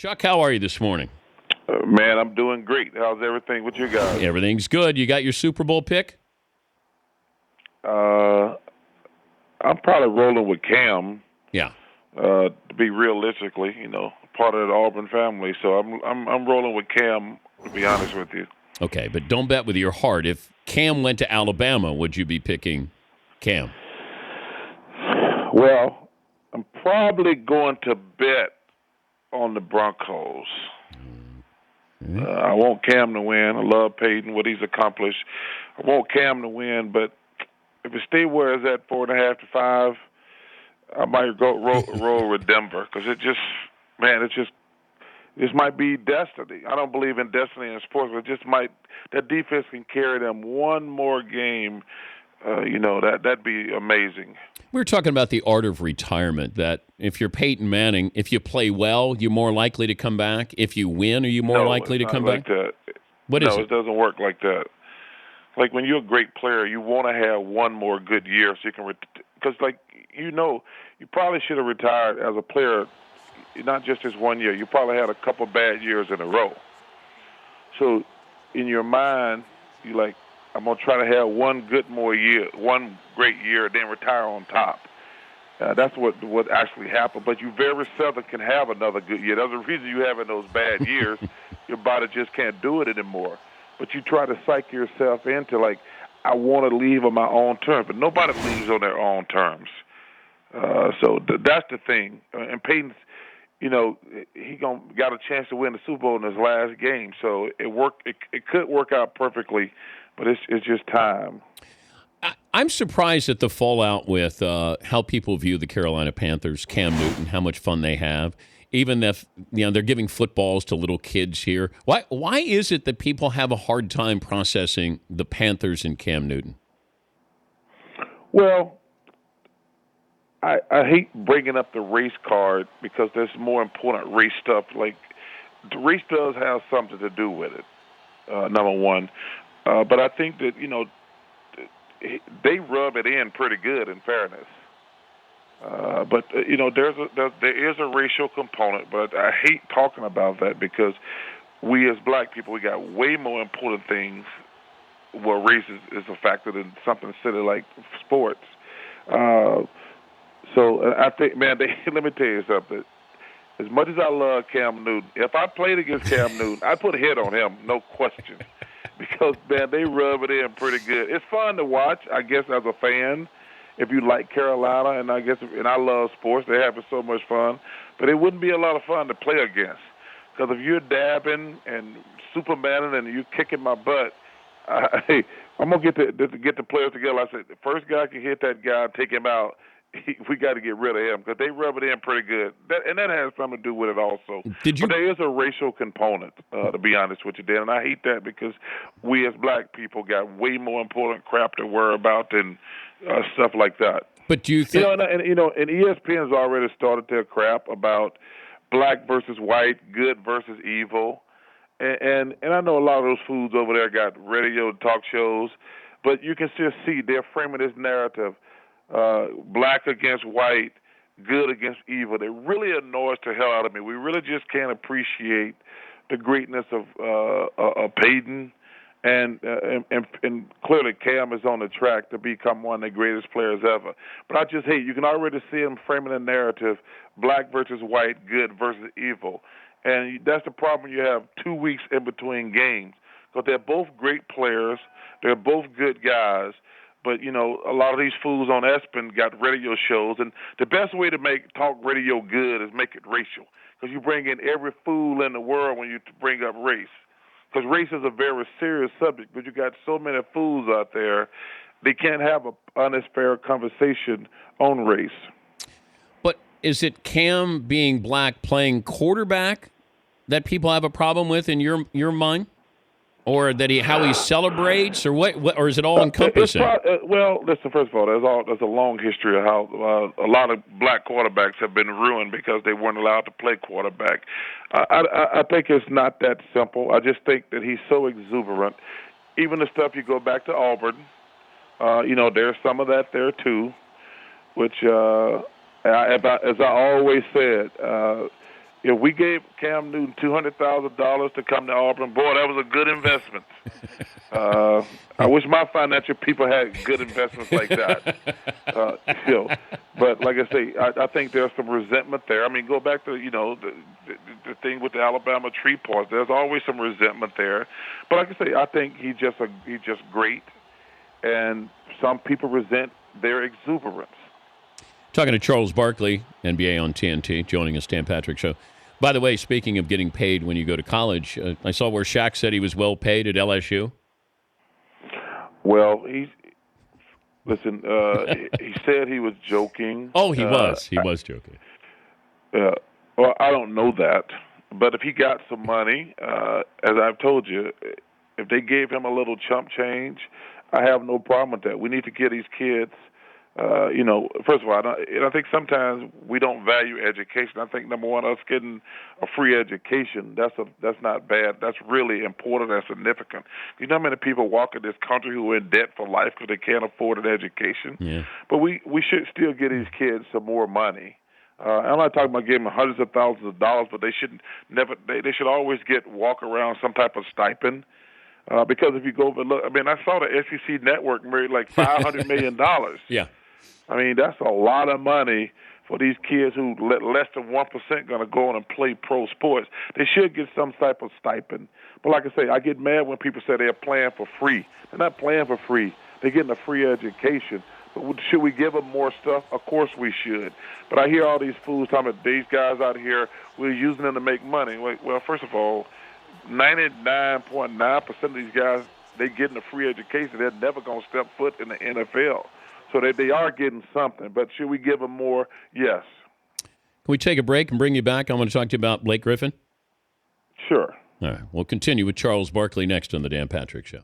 Chuck, how are you this morning? Man, I'm doing great. How's everything with you guys? Everything's good. You got your Super Bowl pick? I'm probably rolling with Cam. Yeah. To be realistically, part of the Auburn family. So I'm rolling with Cam. To be honest with you. Okay, but don't bet with your heart. If Cam went to Alabama, would you be picking Cam? Well, I'm probably going to bet on the Broncos. I want Cam to win. I love Peyton, what he's accomplished. I want Cam to win, but if it stay where it's at 4.5 to 5, I might go roll with Denver because this might be destiny. I don't believe in destiny in sports, but that defense can carry them one more game. That'd be amazing. We were talking about the art of retirement, that if you're Peyton Manning, if you play well, you're more likely to come back. If you win, are you more likely to come back? That. What is it? No, it doesn't work like that. Like when you're a great player, you want to have one more good year so you can because you probably should have retired as a player, not just this 1 year. You probably had a couple bad years in a row. So in your mind, you're like, I'm going to try to have one great year, then retire on top. That's what actually happened. But you very seldom can have another good year. There's a reason you having those bad years. Your body just can't do it anymore. But you try to psych yourself into, like, I want to leave on my own terms. But nobody leaves on their own terms. So that's the thing. And Peyton's, he got a chance to win the Super Bowl in his last game. So it could work out perfectly, but it's just time. I'm surprised at the fallout with how people view the Carolina Panthers, Cam Newton, how much fun they have. Even if they're giving footballs to little kids here. Why is it that people have a hard time processing the Panthers and Cam Newton? Well, I hate bringing up the race card because there's more important race stuff. Like, the race does have something to do with it, number one. But I think that, they rub it in pretty good, in fairness. But there is a racial component, but I hate talking about that because we as black people, we got way more important things where race is a factor than something silly like sports. So I think, man, let me tell you something. As much as I love Cam Newton, if I played against Cam Newton, I'd put a hit on him, no question. Because, man, they rub it in pretty good. It's fun to watch, I guess, as a fan, if you like Carolina, and I love sports. They're having so much fun. But it wouldn't be a lot of fun to play against. Because if you're dabbing and Supermaning and you're kicking my butt, hey, I'm going to get the players together. I said, the first guy can hit that guy and take him out. We got to get rid of him because they rub it in pretty good. And that has something to do with it also. But there is a racial component, to be honest with you, Dan. And I hate that because we as black people got way more important crap to worry about than stuff like that. But do you think... and ESPN's already started their crap about black versus white, good versus evil. And I know a lot of those fools over there got radio talk shows, but you can still see they're framing this narrative. Black against white, good against evil. It really annoys the hell out of me. We really just can't appreciate the greatness of Peyton, and clearly Cam is on the track to become one of the greatest players ever. But I just hate, you can already see him framing the narrative, black versus white, good versus evil. And that's the problem. You have 2 weeks in between games because they're both great players. They're both good guys. But, a lot of these fools on ESPN got radio shows, and the best way to make talk radio good is make it racial, because you bring in every fool in the world when you bring up race, because race is a very serious subject, but you got so many fools out there, they can't have an honest, fair conversation on race. But is it Cam being black playing quarterback that people have a problem with in your mind? Or that how he celebrates, or what or is it all encompassing? Well, listen. First of all, there's a long history of how a lot of black quarterbacks have been ruined because they weren't allowed to play quarterback. I think it's not that simple. I just think that he's so exuberant. Even the stuff you go back to Auburn, there's some of that there too, which as I always said. if we gave Cam Newton $200,000 to come to Auburn, boy, that was a good investment. I wish my financial people had good investments like that. You know, but like I say, I think there's some resentment there. I mean, go back to the thing with the Alabama tree pause. There's always some resentment there. But like I say, I think he's just great, and some people resent their exuberance. Talking to Charles Barkley, NBA on TNT, joining us, Dan Patrick Show. By the way, speaking of getting paid when you go to college, I saw where Shaq said he was well paid at LSU. Well, he said he was joking. Oh, he was. He was joking. Well, I don't know that. But if he got some money, as I've told you, if they gave him a little chump change, I have no problem with that. We need to get these kids, first of all, I think sometimes we don't value education. I think, number one, us getting a free education, that's not bad. That's really important. That's significant. You know how many people walk in this country who are in debt for life because they can't afford an education? Yeah. But we should still get these kids some more money. I'm not talking about giving them hundreds of thousands of dollars, but they should always walk around some type of stipend. Because if you go over look, I mean, I saw the SEC network made like $500 million. Yeah. I mean, that's a lot of money for these kids who less than 1% going to go on and play pro sports. They should get some type of stipend. But like I say, I get mad when people say they're playing for free. They're not playing for free. They're getting a free education. But should we give them more stuff? Of course we should. But I hear all these fools talking about these guys out here, we're using them to make money. Well, first of all, 99.9% of these guys, they getting a free education. They're never going to step foot in the NFL. So they are getting something. But should we give them more? Yes. Can we take a break and bring you back? I want to talk to you about Blake Griffin. Sure. All right. We'll continue with Charles Barkley next on the Dan Patrick Show.